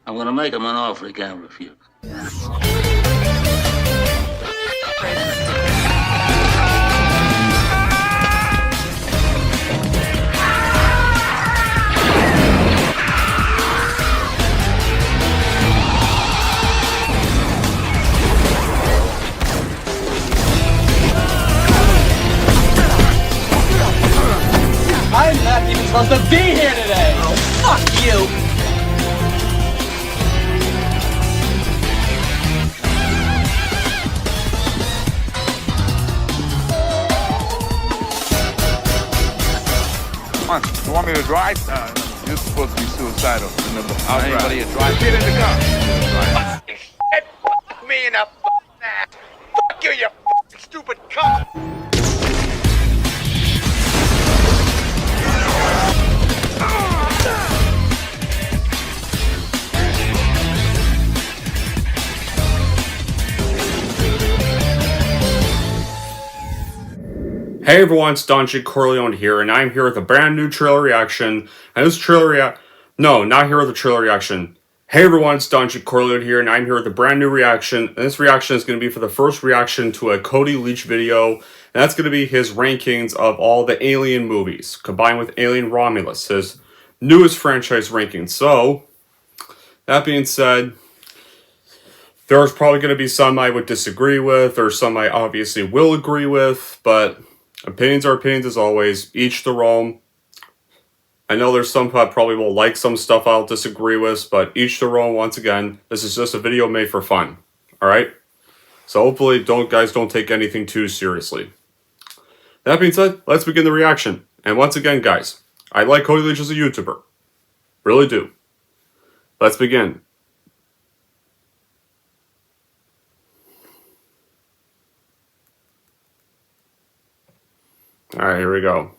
I'm gonna make him an offer he can't refuse. I'm not even supposed to be here today! Oh, fuck you! Come on, you want me to drive? You're supposed to be suicidal. Remember, I'll Anybody drive. a drive? Get in the car. Fuck me in the ass. Fuck you, you fucking stupid cunt. Hey everyone, it's Dungeon Corleone here, and I'm here with a brand new trailer reaction. And this trailer no, not here with a trailer reaction. Hey everyone, it's Dungeon Corleone here, and I'm here with a brand new reaction. And this reaction is going to be for the first reaction to a Cody Leach video. And that's going to be his rankings of all the Alien movies, combined with Alien Romulus, his newest franchise rankings. So, that being said, there's probably going to be some I would disagree with, or some I obviously will agree with, but opinions are opinions as always, each their own. I know there's some who I probably will like some stuff I'll disagree with, but each their own. Once again, this is just a video made for fun, alright? So hopefully guys don't take anything too seriously. That being said, let's begin the reaction. And once again guys, I like Cody Leach as a YouTuber. Really do. Let's begin. Alright, here we go.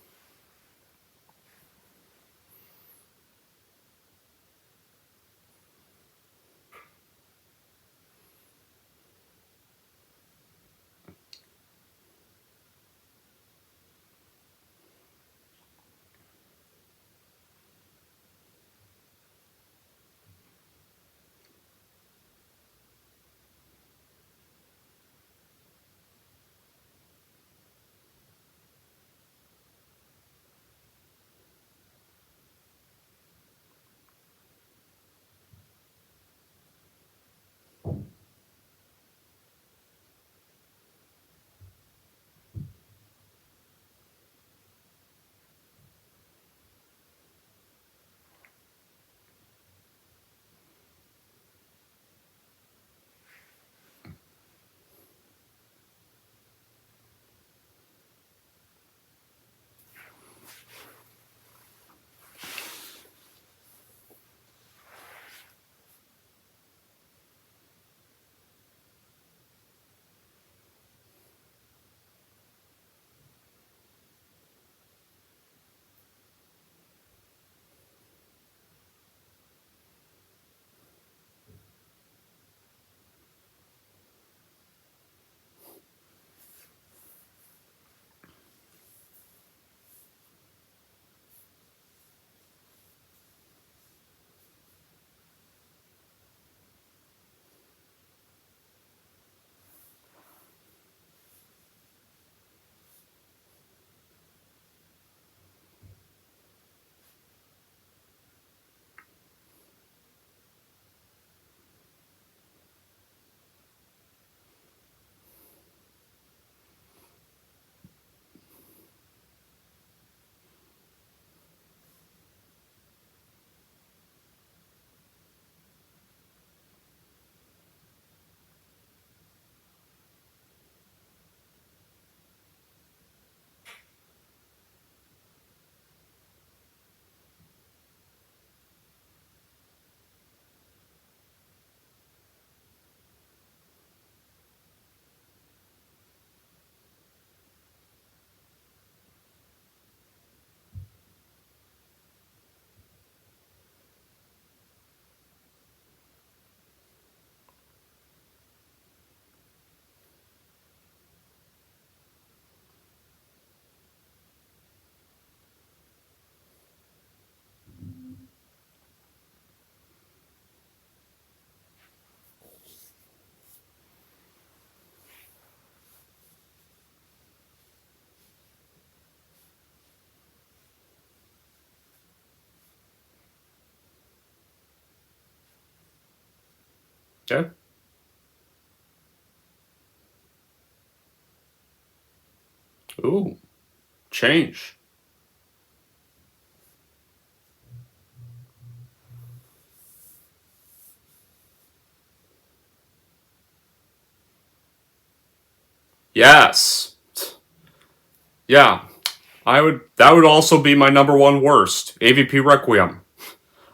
Okay. Ooh. Change. Yes. Yeah. That would also be my number one worst. AVP Requiem.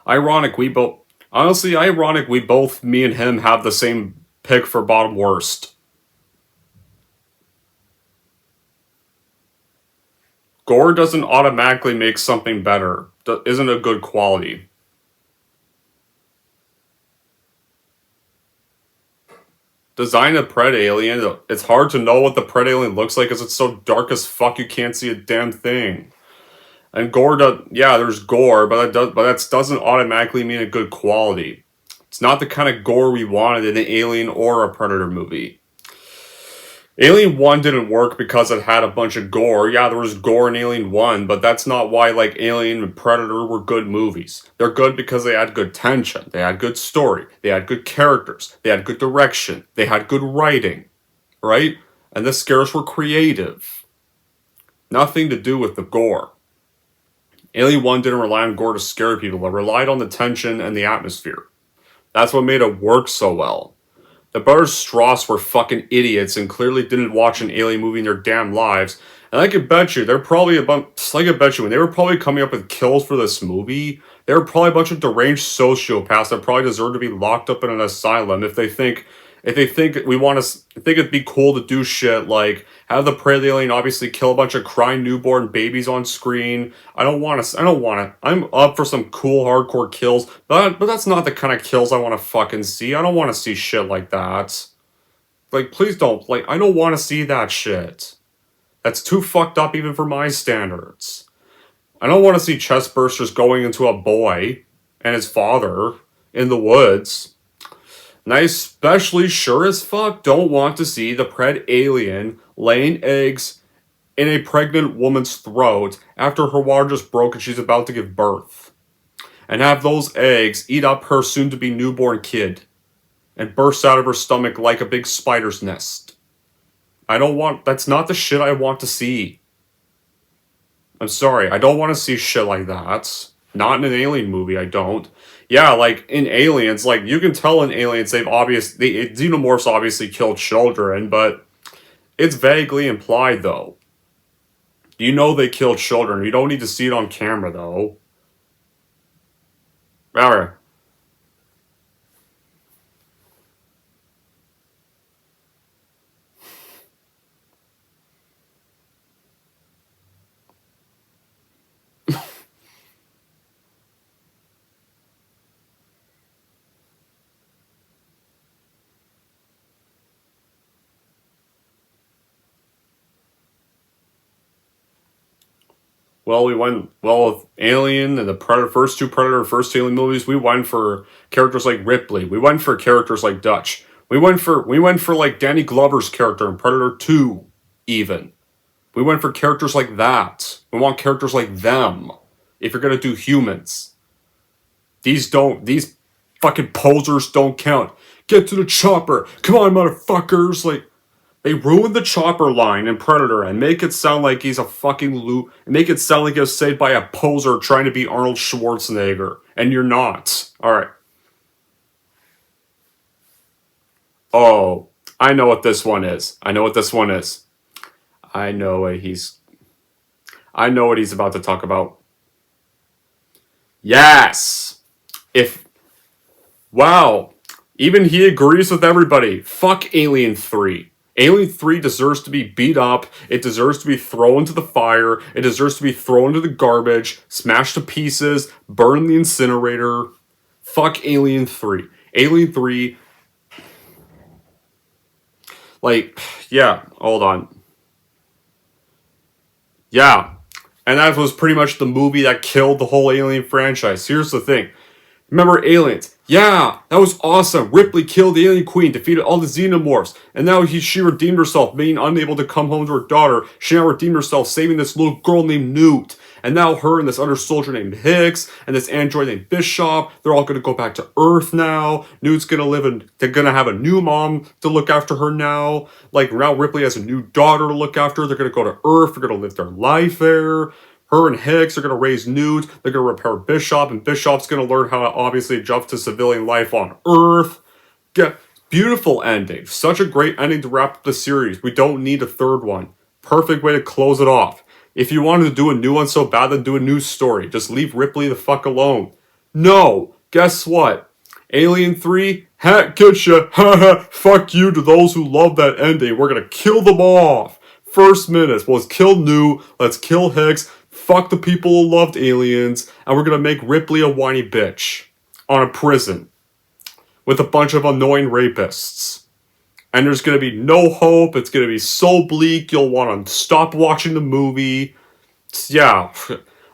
Ironic, we both. Honestly, ironic, me and him have the same pick for bottom worst. Gore doesn't automatically make something better. Isn't a good quality. Design a pred alien. It's hard to know what the pred alien looks like because it's so dark as fuck you can't see a damn thing. And gore does, yeah, there's gore, but that doesn't automatically mean a good quality. It's not the kind of gore we wanted in an Alien or a Predator movie. Alien 1 didn't work because it had a bunch of gore. Yeah, there was gore in Alien 1, but that's not why, like, Alien and Predator were good movies. They're good because they had good tension, they had good story, they had good characters, they had good direction, they had good writing, right? And the scares were creative. Nothing to do with the gore. Alien 1 didn't rely on gore to scare people, it relied on the tension and the atmosphere. That's what made it work so well. The brothers Strauss were fucking idiots and clearly didn't watch an Alien movie in their damn lives. And I can bet you, when they were probably coming up with kills for this movie, they were probably a bunch of deranged sociopaths that probably deserve to be locked up in an asylum if they think it'd be cool to do shit like have the prey alien obviously kill a bunch of crying newborn babies on screen. I don't want to. I'm up for some cool hardcore kills, but that's not the kind of kills I want to fucking see. I don't want to see shit like that. Like, please don't. Like, I don't want to see that shit. That's too fucked up even for my standards. I don't want to see chest bursters going into a boy and his father in the woods. And I especially sure as fuck don't want to see the pred alien laying eggs in a pregnant woman's throat after her water just broke and she's about to give birth. And have those eggs eat up her soon-to-be newborn kid and burst out of her stomach like a big spider's nest. That's not the shit I want to see. I'm sorry, I don't want to see shit like that. Not in an alien movie, I don't. Yeah, like, in Aliens, like, you can tell in Aliens xenomorphs obviously kill children, but it's vaguely implied, though. You know they kill children. You don't need to see it on camera, though. Alright. With Alien and the first two Predator, first Alien movies, we went for characters like Ripley. We went for characters like Dutch. We went for like Danny Glover's character in Predator 2, even. We went for characters like that. We want characters like them. If you're gonna do humans. These fucking posers don't count. Get to the chopper. Come on, motherfuckers. Like, they ruined the chopper line in Predator and make it sound like he's a fucking make it sound like he was saved by a poser trying to be Arnold Schwarzenegger. And you're not. Alright. Oh, I know what this one is. I know what he's about to talk about. Yes! Wow. Even he agrees with everybody. Fuck Alien 3. Alien 3 deserves to be beat up, it deserves to be thrown into the fire, it deserves to be thrown into the garbage, smashed to pieces, burned in the incinerator. Fuck Alien 3. Alien 3... Like, yeah, hold on. Yeah. And that was pretty much the movie that killed the whole Alien franchise. Here's the thing. Remember Aliens. Yeah, that was awesome. Ripley killed the alien queen, defeated all the xenomorphs, and now she redeemed herself, being unable to come home to her daughter. She now redeemed herself, saving this little girl named Newt. And now her and this other soldier named Hicks and this android named Bishop, they're all gonna go back to Earth now. Newt's gonna they're gonna have a new mom to look after her now. Like now Ripley has a new daughter to look after. They're gonna go to Earth, they're gonna live their life there. Her and Hicks are going to raise Newt. They're going to repair Bishop, and Bishop's going to learn how to obviously adjust to civilian life on Earth. Beautiful ending. Such a great ending to wrap up the series. We don't need a third one. Perfect way to close it off. If you wanted to do a new one so bad, then do a new story. Just leave Ripley the fuck alone. No. Guess what? Alien 3, heck, getcha. Haha, fuck you to those who love that ending. We're going to kill them off. First minutes. Well, let's kill Newt. Let's kill Hicks. Fuck the people who loved aliens, and we're gonna make Ripley a whiny bitch on a prison with a bunch of annoying rapists. And there's gonna be no hope. It's gonna be so bleak. You'll want to stop watching the movie. Yeah,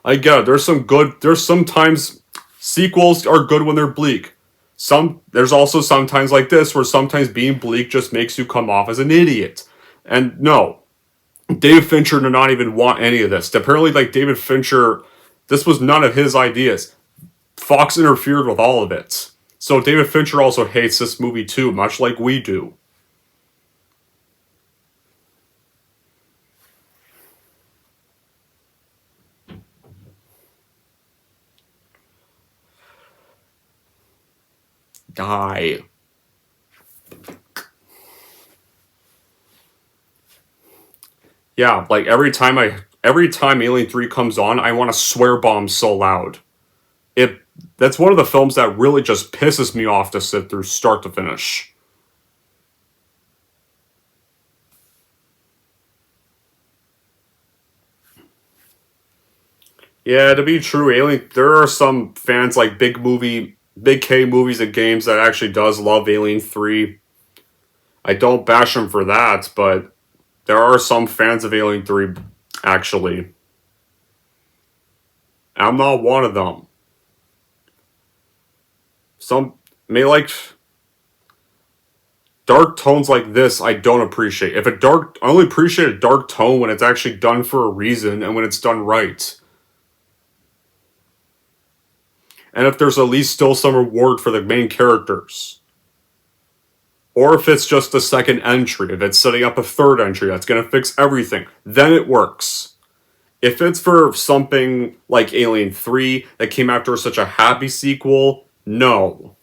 I get it. There's sometimes sequels are good when they're bleak. There's also sometimes like this where sometimes being bleak just makes you come off as an idiot. And no, David Fincher did not even want any of this. Apparently, like David Fincher, this was none of his ideas. Fox interfered with all of it. So David Fincher also hates this movie too, much like we do. Die. Yeah, like every time Alien 3 comes on, I want to swear bomb so loud. That's one of the films that really just pisses me off to sit through start to finish. Yeah, to be true, there are some fans like Big K movies and games that actually does love Alien 3. I don't bash them for that, but there are some fans of Alien 3 actually. I'm not one of them. Some may like dark tones like this. I don't appreciate. I only appreciate a dark tone when it's actually done for a reason and when it's done right. And if there's at least still some reward for the main characters. Or if it's just a second entry, if it's setting up a third entry that's going to fix everything, then it works. If it's for something like Alien 3 that came after such a happy sequel, no.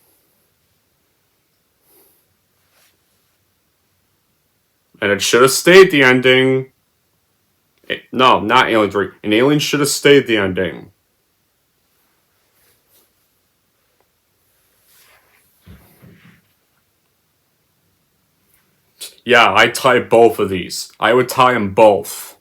And it should have stayed the ending. No, not Alien 3. An Alien should have stayed the ending. Yeah, I'd tie both of these. I would tie them both.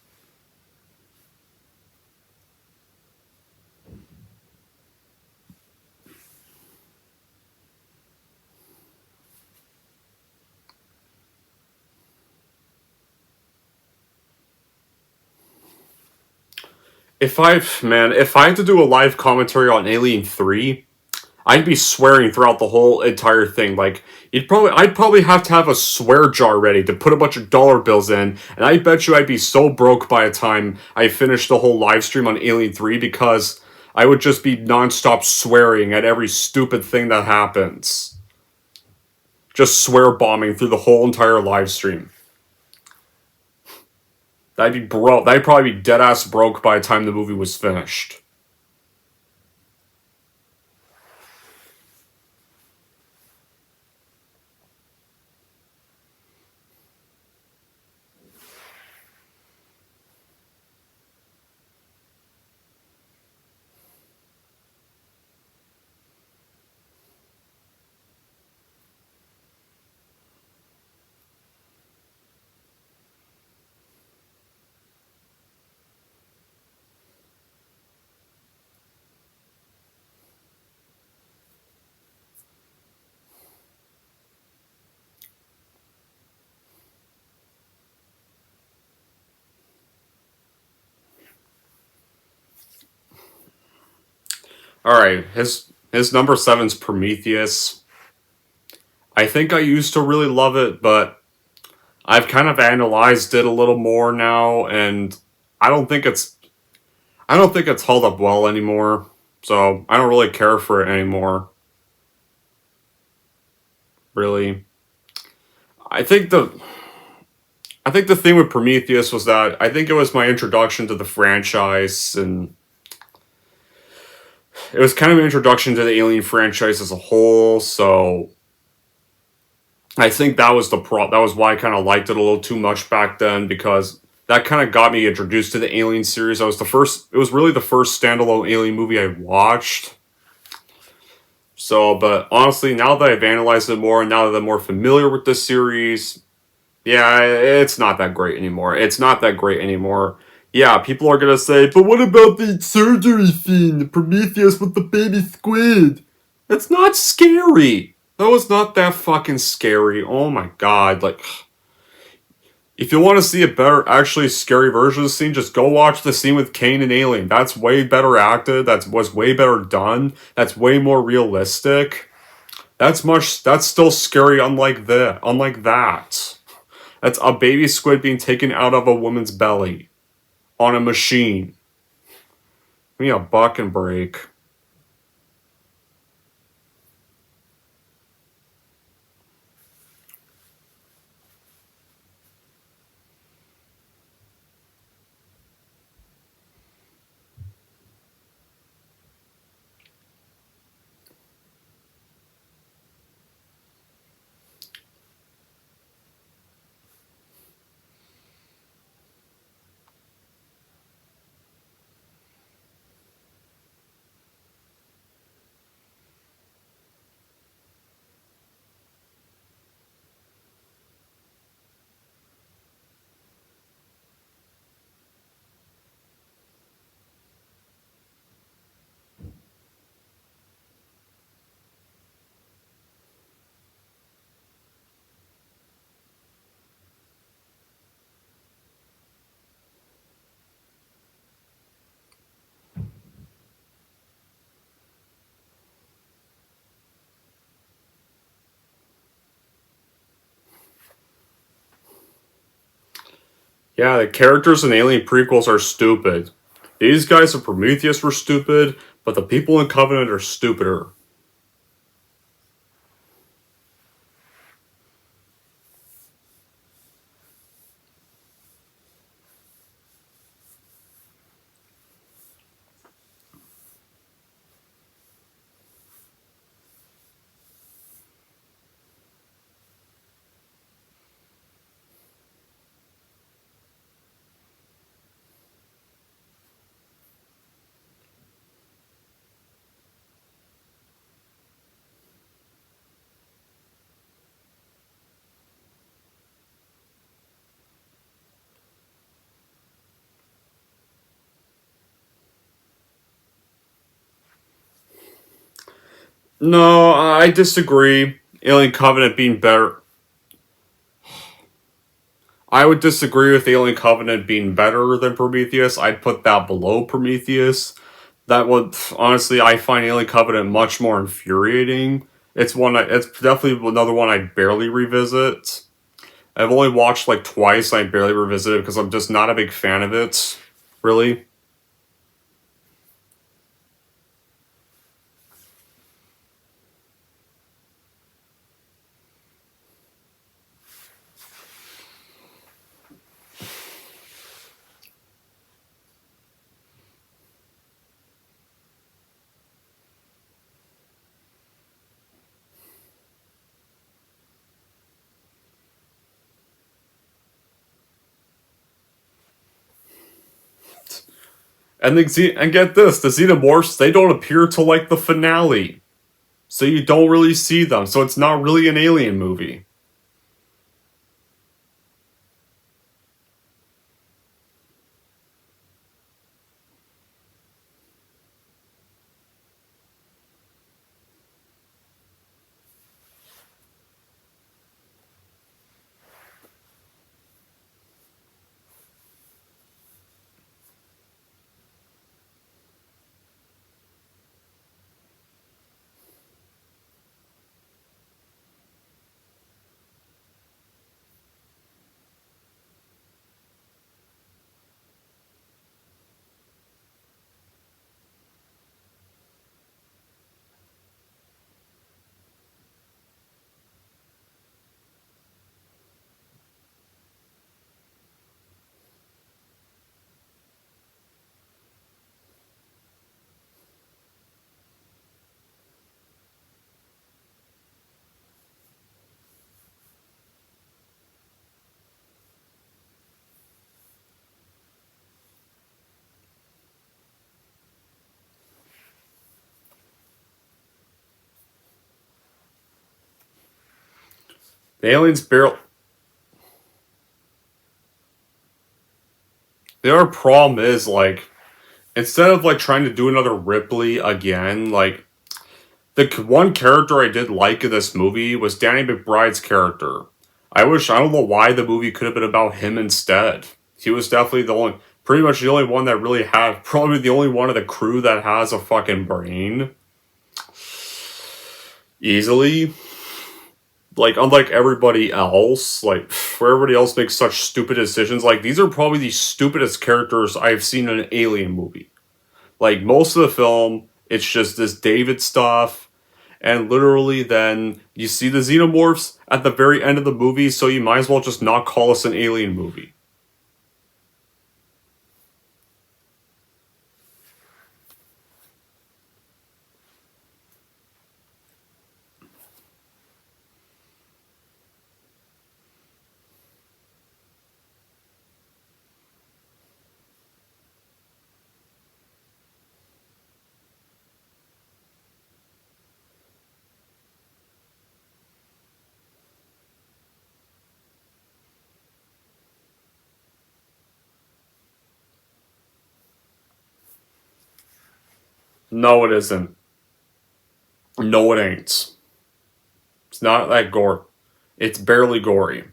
If I had to do a live commentary on Alien 3, I'd be swearing throughout the whole entire thing. Like, I'd probably have to have a swear jar ready to put a bunch of dollar bills in, and I bet you I'd be so broke by the time I finished the whole live stream on Alien 3 because I would just be nonstop swearing at every stupid thing that happens. Just swear bombing through the whole entire live stream. That'd probably be dead ass broke by the time the movie was finished. Alright, His number 7's Prometheus. I think I used to really love it, but I've kind of analyzed it a little more now, and I don't think it's I don't think it's held up well anymore. So I don't really care for it anymore. Really. I think the I think the thing with Prometheus was that I think it was my introduction to the franchise, and it was kind of an introduction to the Alien franchise as a whole, so I think that was that was why I kind of liked it a little too much back then, because that kind of got me introduced to the Alien series. It was really the first standalone Alien movie I watched. So, but honestly, now that I've analyzed it more, and now that I'm more familiar with this series, yeah, it's not that great anymore. It's not that great anymore. Yeah, people are gonna say, but what about the surgery scene, the Prometheus with the baby squid? It's not scary. That was not that fucking scary. Oh my god, like, if you want to see a better, actually scary version of the scene, just go watch the scene with Kane and Alien. That's way better acted. Was way better done. That's way more realistic. That's still scary. Unlike that. That's a baby squid being taken out of a woman's belly on a machine. Give me a buck and break. Yeah, the characters in Alien prequels are stupid. These guys in Prometheus were stupid, but the people in Covenant are stupider. No, I disagree. Alien Covenant being better. I would disagree with Alien Covenant being better than Prometheus. I'd put that below Prometheus. That would, honestly, I find Alien Covenant much more infuriating. It's definitely another one I'd barely revisit. I've only watched like twice, and I barely revisit it because I'm just not a big fan of it. Really. And get this, the xenomorphs, they don't appear till like the finale. So you don't really see them, so it's not really an alien movie. The aliens barely. The other problem is, like, instead of, like, trying to do another Ripley again, like, the one character I did like in this movie was Danny McBride's character. I don't know why the movie could have been about him instead. He was definitely pretty much the only one that really had, probably the only one of the crew that has a fucking brain. Easily. Like, unlike everybody else, like, where everybody else makes such stupid decisions, like, these are probably the stupidest characters I've seen in an alien movie. Like, most of the film, it's just this David stuff, and literally then you see the xenomorphs at the very end of the movie, so you might as well just not call us an alien movie. No, it isn't. No, it ain't. It's not that gore. It's barely gory.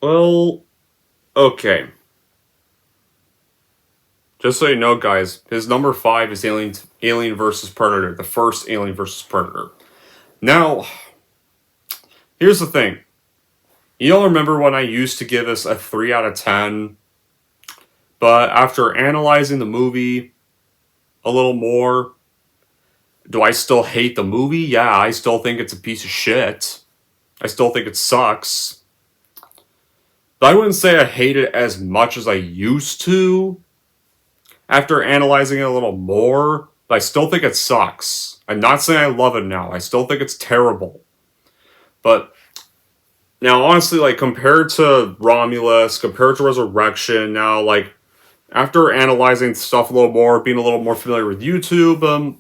Well, okay. Just so you know, guys, his number 5 is Alien vs. Predator, the first Alien vs. Predator. Now, here's the thing. You all remember when I used to give this a 3 out of 10, but after analyzing the movie a little more, do I still hate the movie? Yeah, I still think it's a piece of shit. I still think it sucks. But I wouldn't say I hate it as much as I used to after analyzing it a little more, but I still think it sucks. I'm not saying I love it now. I still think it's terrible. But now, honestly, like, compared to Romulus, compared to Resurrection, now, like, after analyzing stuff a little more, being a little more familiar with YouTube,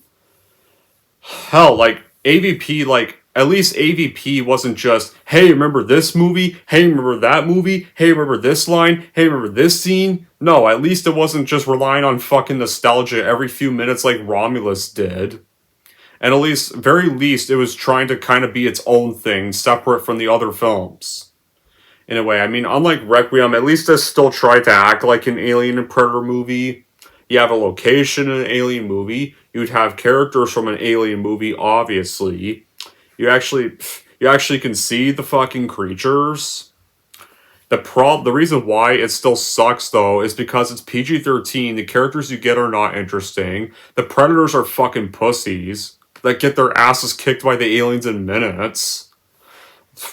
hell, like, AVP, like, at least AVP wasn't just, hey, remember this movie? Hey, remember that movie? Hey, remember this line? Hey, remember this scene? No, at least it wasn't just relying on fucking nostalgia every few minutes like Romulus did. And at least, very least, it was trying to kind of be its own thing, separate from the other films. In a way, I mean, unlike Requiem, at least it still tried to act like an Alien and Predator movie. You have a location in an Alien movie. You'd have characters from an Alien movie, obviously. You actually can see the fucking creatures. The reason why it still sucks though is because it's PG-13. The characters you get are not interesting. The predators are fucking pussies that get their asses kicked by the aliens in minutes.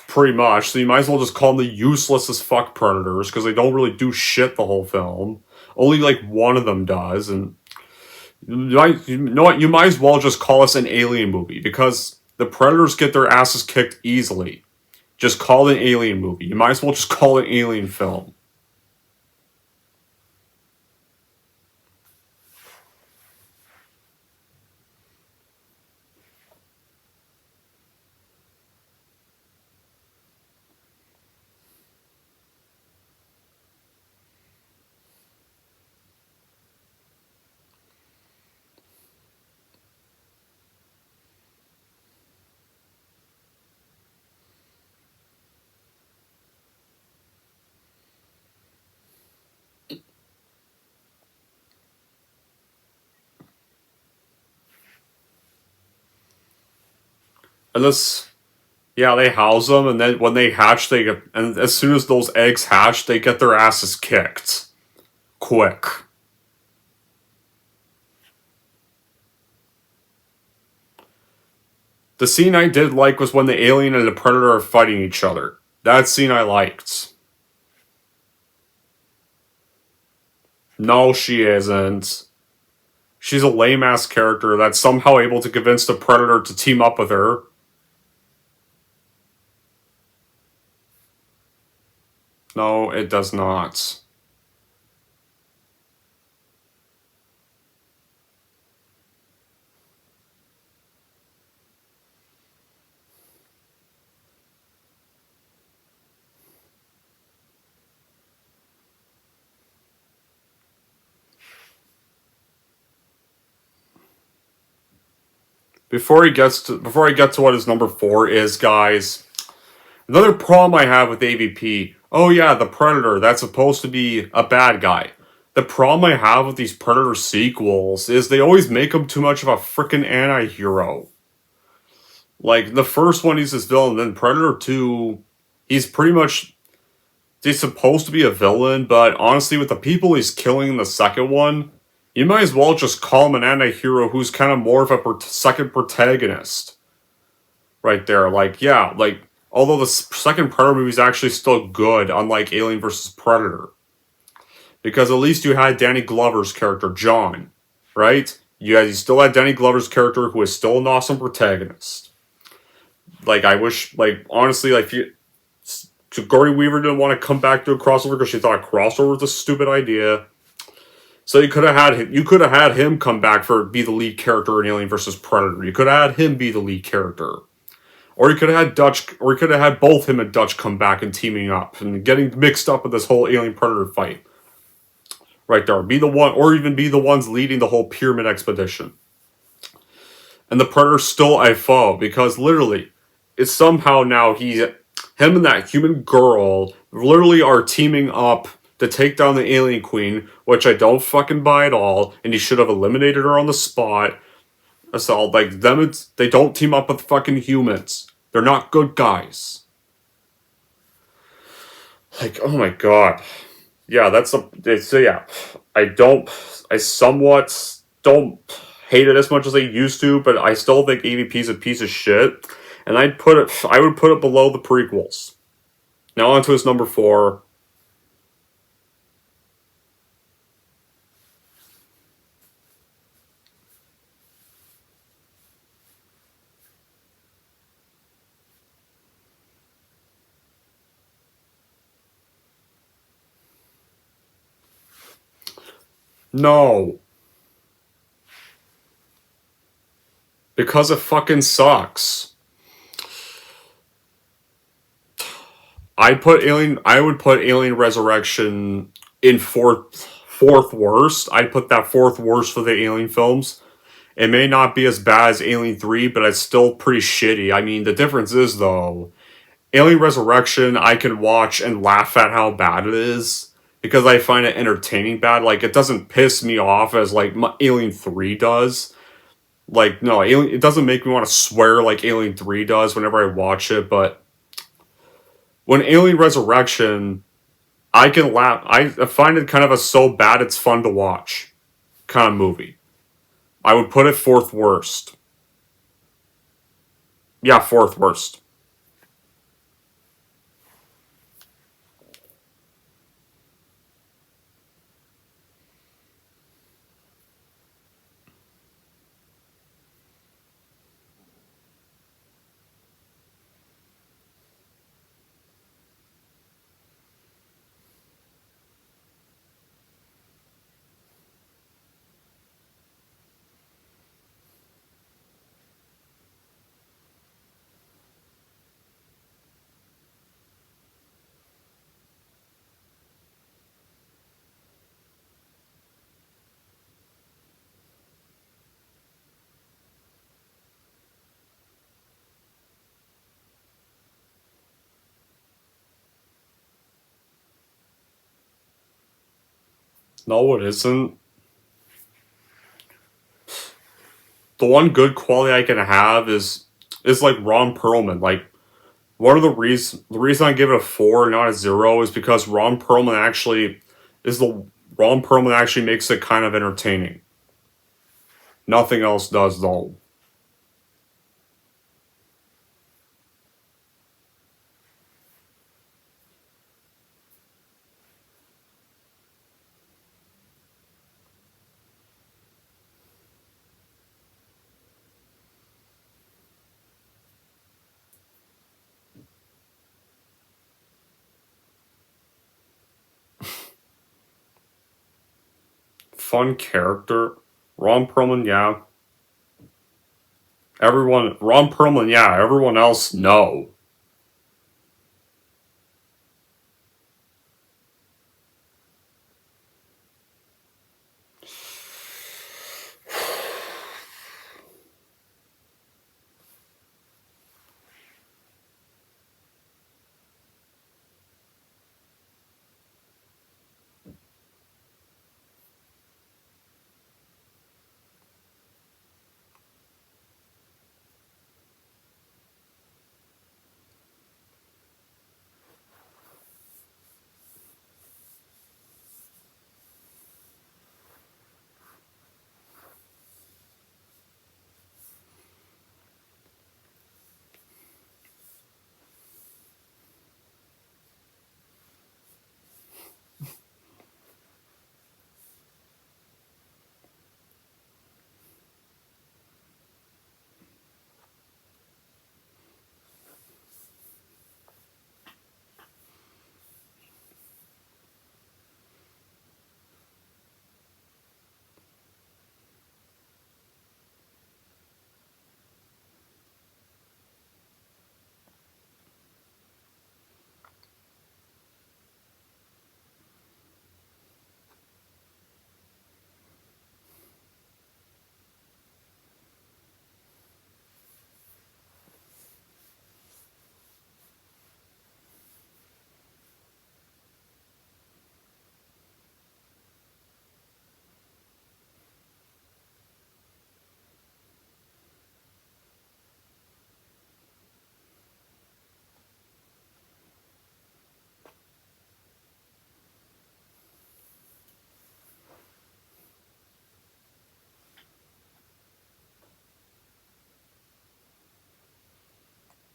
Pretty much. So you might as well just call them the useless as fuck predators because they don't really do shit the whole film. Only like one of them does, and you know what? You might as well just call us an alien movie because the predators get their asses kicked easily. Just call it an alien movie. You might as well just call it an alien film. And this Yeah, they house them, and then when they hatch, and as soon as those eggs hatch, they get their asses kicked. Quick. The scene I did like was when the alien and the predator are fighting each other. That scene I liked. No, she isn't. She's a lame-ass character that's somehow able to convince the predator to team up with her. No, it does not. Before I get to what his number 4 is, guys, another problem I have with AVP. Oh yeah, the Predator, that's supposed to be a bad guy. The problem I have with these Predator sequels is they always make him too much of a freaking anti-hero. Like, the first one he's this villain, then Predator 2, he's pretty much... He's supposed to be a villain, but honestly, with the people he's killing in the second one, you might as well just call him an anti-hero who's kind of more of a second protagonist. Right there. Like, yeah, like, although the second Predator movie is actually still good, unlike Alien vs. Predator. Because at least you had Danny Glover's character, John. Right? You still had Danny Glover's character, who is still an awesome protagonist. Like, I wish, like, honestly, like, so Gordy Weaver didn't want to come back to a crossover because she thought a crossover was a stupid idea. So you could have had him come back be the lead character in Alien vs. Predator. You could have had him be the lead character. Or you could have had both him and Dutch come back and teaming up and getting mixed up with this whole Alien Predator fight. Right there. Be the one, or even be the ones leading the whole pyramid expedition. And the Predator's still a foe, because literally, it's somehow now him and that human girl literally are teaming up to take down the alien queen, which I don't fucking buy at all, and he should have eliminated her on the spot. So, like, they don't team up with fucking humans. They're not good guys. Like, oh my god. Yeah, I somewhat don't hate it as much as I used to, but I still think AVP's a piece of shit. And I would put it below the prequels. Now on to his number 4. No. Because it fucking sucks. I would put Alien Resurrection in fourth worst. I'd put that fourth worst for the Alien films. It may not be as bad as Alien 3, but it's still pretty shitty. I mean, the difference is, though, Alien Resurrection, I can watch and laugh at how bad it is, because I find it entertaining bad. Like, it doesn't piss me off as, like, Alien 3 does. Like, no, it doesn't make me want to swear like Alien 3 does whenever I watch it, but when Alien Resurrection, I can laugh. I find it kind of a so bad it's fun to watch kind of movie. I would put it fourth worst. Yeah, fourth worst. No, it isn't. The one good quality I can have is like Ron Perlman. Like, one of the reason I give it a 4, not a 0, is because Ron Perlman actually makes it kind of entertaining. Nothing else does though. Fun character. Ron Perlman, yeah. Ron Perlman, yeah. Everyone else, no.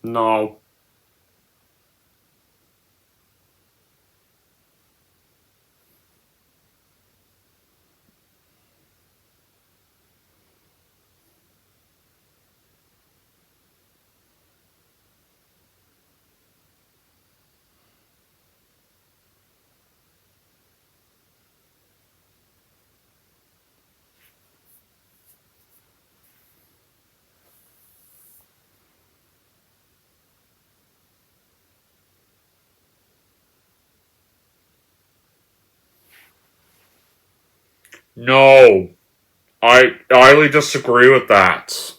No. No. I highly disagree with that.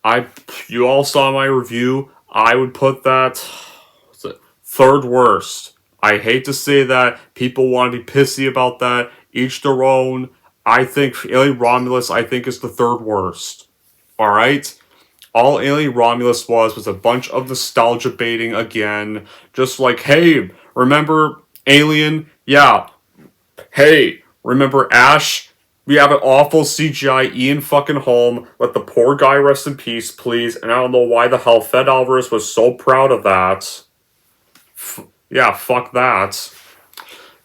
I you all saw my review. I would put that third worst. I hate to say that. People want to be pissy about that. Each their own. I think Alien Romulus, I think, is the third worst. Alright? All Alien Romulus was a bunch of nostalgia baiting again. Just like, hey, remember Alien? Yeah. Hey, remember Ash? We have an awful CGI Ian fucking Holm. Let the poor guy rest in peace, please. And I don't know why the hell Fed Alvarez was so proud of that. Yeah, fuck that.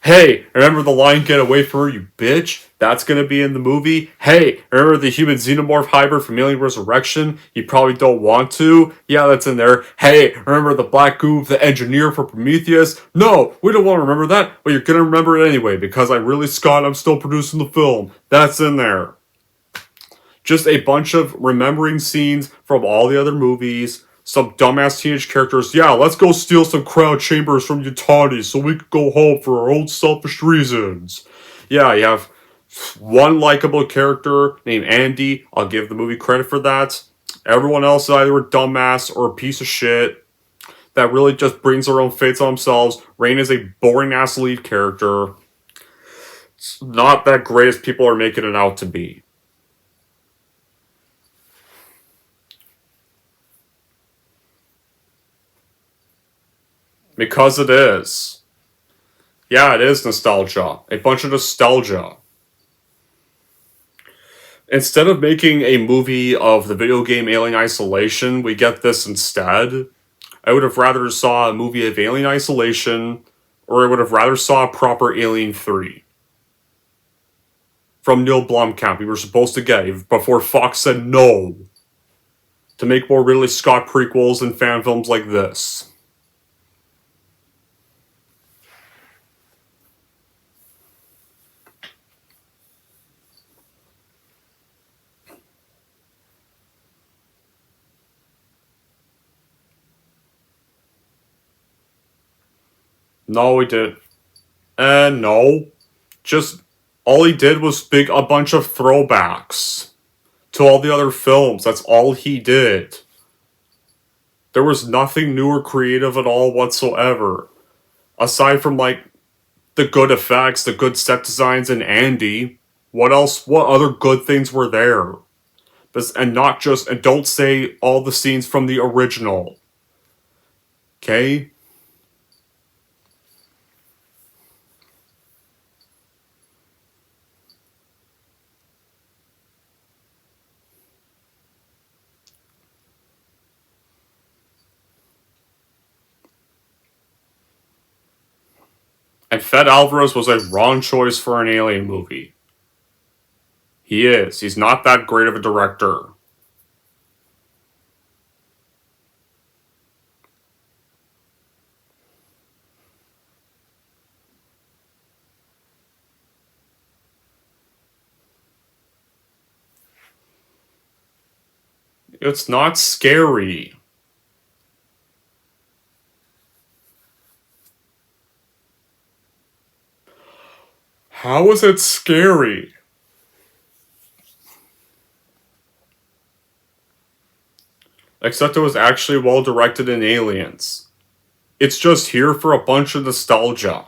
Hey, remember the line "Get away from her, you bitch"? That's gonna be in the movie. Hey, remember the human xenomorph hybrid from Alien Resurrection? You probably don't want to. Yeah, that's in there. Hey, remember the black goo, the engineer for Prometheus? No, we don't want to remember that, but you're gonna remember it anyway because I'm still producing the film. That's in there. Just a bunch of remembering scenes from all the other movies. Some dumbass teenage characters. Yeah, let's go steal some crowd chambers from Yutani so we could go home for our own selfish reasons. Yeah, you have one likable character named Andy. I'll give the movie credit for that. Everyone else is either a dumbass or a piece of shit that really just brings their own fates on themselves. Rain is a boring ass lead character. It's not that great as people are making it out to be. Because it is. Yeah, it is nostalgia. A bunch of nostalgia. Instead of making a movie of the video game Alien Isolation, we get this instead. I would have rather saw a movie of Alien Isolation, or I would have rather saw a proper Alien 3. From Neil Blomkamp, we were supposed to get, before Fox said no to make more Ridley Scott prequels and fan films like this. No, he did. No. Just, all he did was a bunch of throwbacks to all the other films. That's all he did. There was nothing new or creative at all whatsoever. Aside from, like, the good effects, the good set designs, and Andy. What else? What other good things were there? And not just, and don't say all the scenes from the original. Okay? And Fed Alvarez was a wrong choice for an Alien movie. He is. He's not that great of a director. It's not scary. How is it scary? Except it was actually well directed in Aliens. It's just here for a bunch of nostalgia.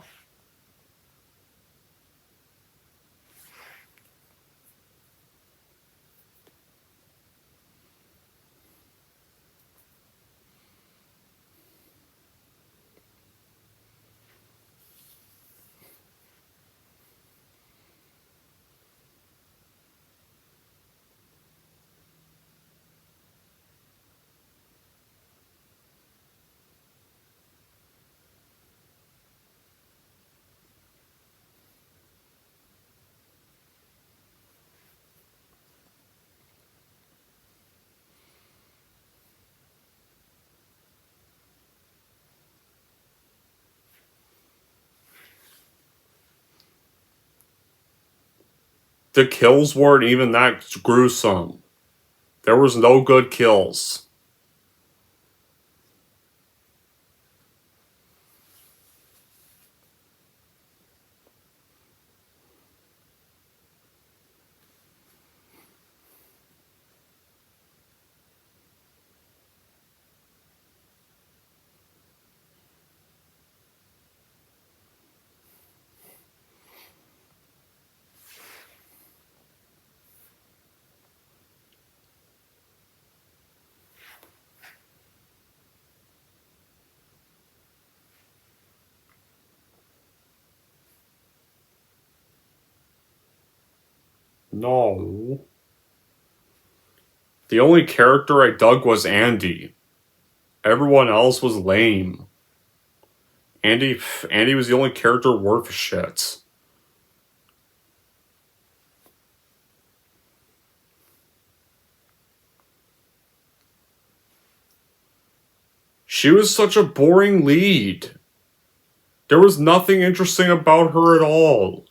The kills weren't even that gruesome. There was no good kills. No. The only character I dug was Andy. Everyone else was lame. Andy was the only character worth a shit. She was such a boring lead. There was nothing interesting about her at all.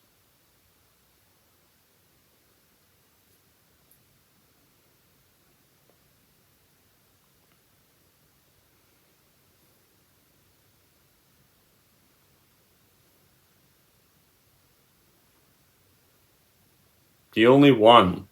The only one.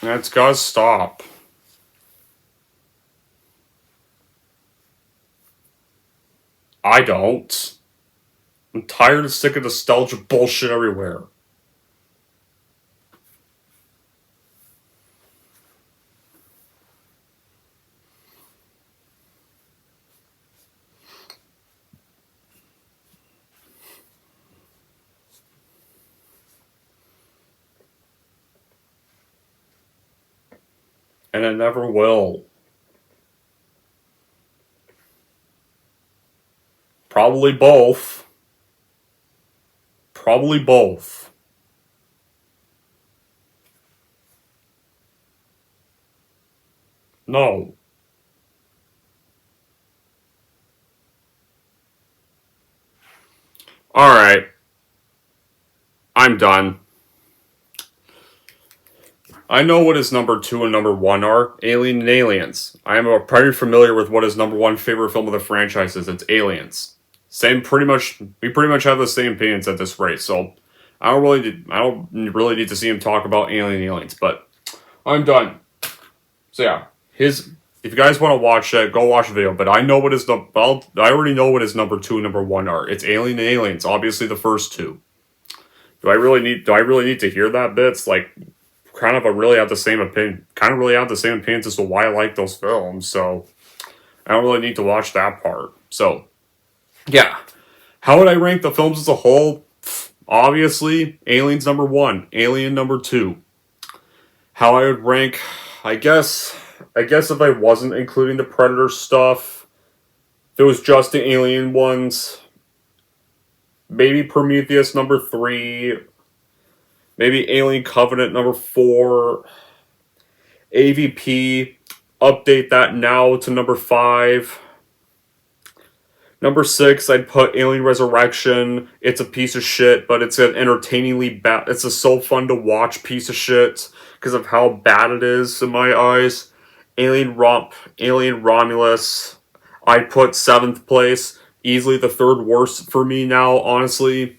That's gotta stop. I don't. I'm tired and sick of nostalgia bullshit everywhere. And it never will. Probably both. Probably both. No. Alright. I'm done. I know what his number 2 and number 1 are. Alien and Aliens. I am pretty familiar with what his number 1 favorite film of the franchise is. It's Aliens. We pretty much have the same opinions at this rate, so I don't really need to see him talk about Aliens, but I'm done. So yeah, if you guys want to watch that, go watch the video, but I already know what his number 2 and number 1 are. It's Alien and Aliens, obviously the first two. Do I really need to hear that bits? Like, kind of really have the same opinions as to why I like those films, so I don't really need to watch that part. So, yeah. How would I rank the films as a whole? Obviously, Aliens number 1, Alien number 2. How I would rank, I guess if I wasn't including the Predator stuff, if it was just the Alien ones, maybe Prometheus number 3, maybe Alien Covenant number 4, AVP, update that now to number 5. Number 6, I'd put Alien Resurrection. It's a piece of shit, but it's an entertainingly bad, it's a so fun to watch piece of shit because of how bad it is in my eyes. Alien Romulus, I'd put 7th place. Easily the 3rd worst for me now, honestly.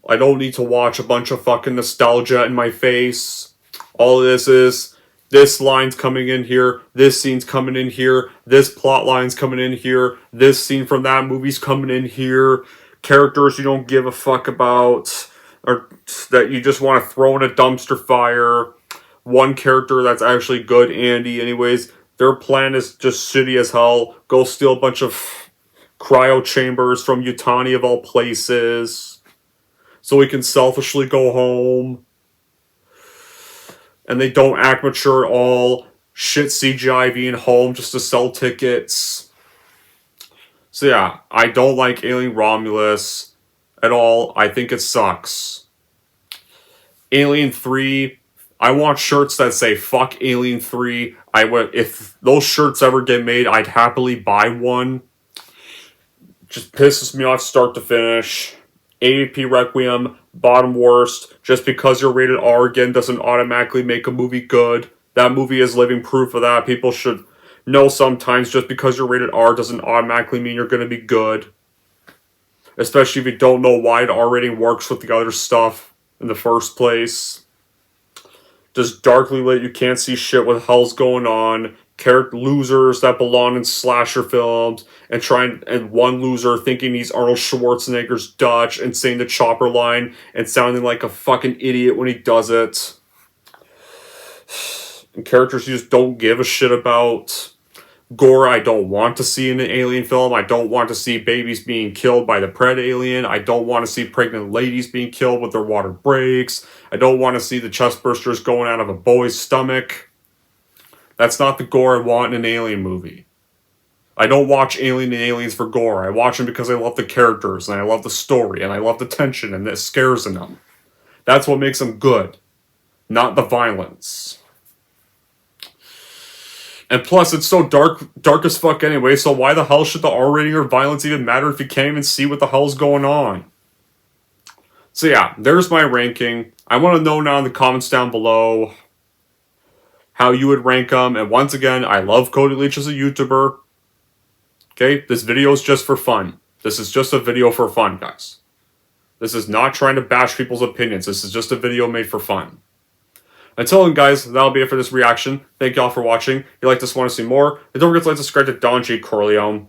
I don't need to watch a bunch of fucking nostalgia in my face. All this is, this line's coming in here, this scene's coming in here, this plot line's coming in here, this scene from that movie's coming in here, characters you don't give a fuck about, or that you just want to throw in a dumpster fire. One character that's actually good, Andy, anyways, their plan is just shitty as hell. Go steal a bunch of cryo chambers from Yutani of all places, so we can selfishly go home. And they don't act mature at all. Shit CGI being home just to sell tickets. So yeah, I don't like Alien Romulus at all. I think it sucks. Alien 3, I want shirts that say fuck Alien 3. If those shirts ever get made, I'd happily buy one. Just pisses me off start to finish. AVP Requiem, bottom worst. Just because you're rated R again doesn't automatically make a movie good. That movie is living proof of that. People should know sometimes just because you're rated R doesn't automatically mean you're going to be good. Especially if you don't know why the R rating works with the other stuff in the first place. Just darkly lit, you can't see shit what the hell's going on. Character losers that belong in slasher films, and one loser thinking he's Arnold Schwarzenegger's Dutch and saying the chopper line and sounding like a fucking idiot when he does it. And characters you just don't give a shit about. Gore I don't want to see in an alien film. I don't want to see babies being killed by the pred alien. I don't want to see pregnant ladies being killed with their water breaks. I don't want to see the chest bursters going out of a boy's stomach. That's not the gore I want in an alien movie. I don't watch Alien and Aliens for gore. I watch them because I love the characters, and I love the story, and I love the tension, and the scares in them. That's what makes them good. Not the violence. And plus, it's so dark as fuck anyway, so why the hell should the R rating or violence even matter if you can't even see what the hell's going on? So yeah, there's my ranking. I want to know now in the comments down below how you would rank them. And once again, I love Cody Leach as a YouTuber. Okay, this video is just for fun. This is just a video for fun, guys. This is not trying to bash people's opinions. This is just a video made for fun. Until then, guys, that'll be it for this reaction. Thank y'all for watching. If you like this, want to see more, and don't forget to like, subscribe to Don J. Corleone.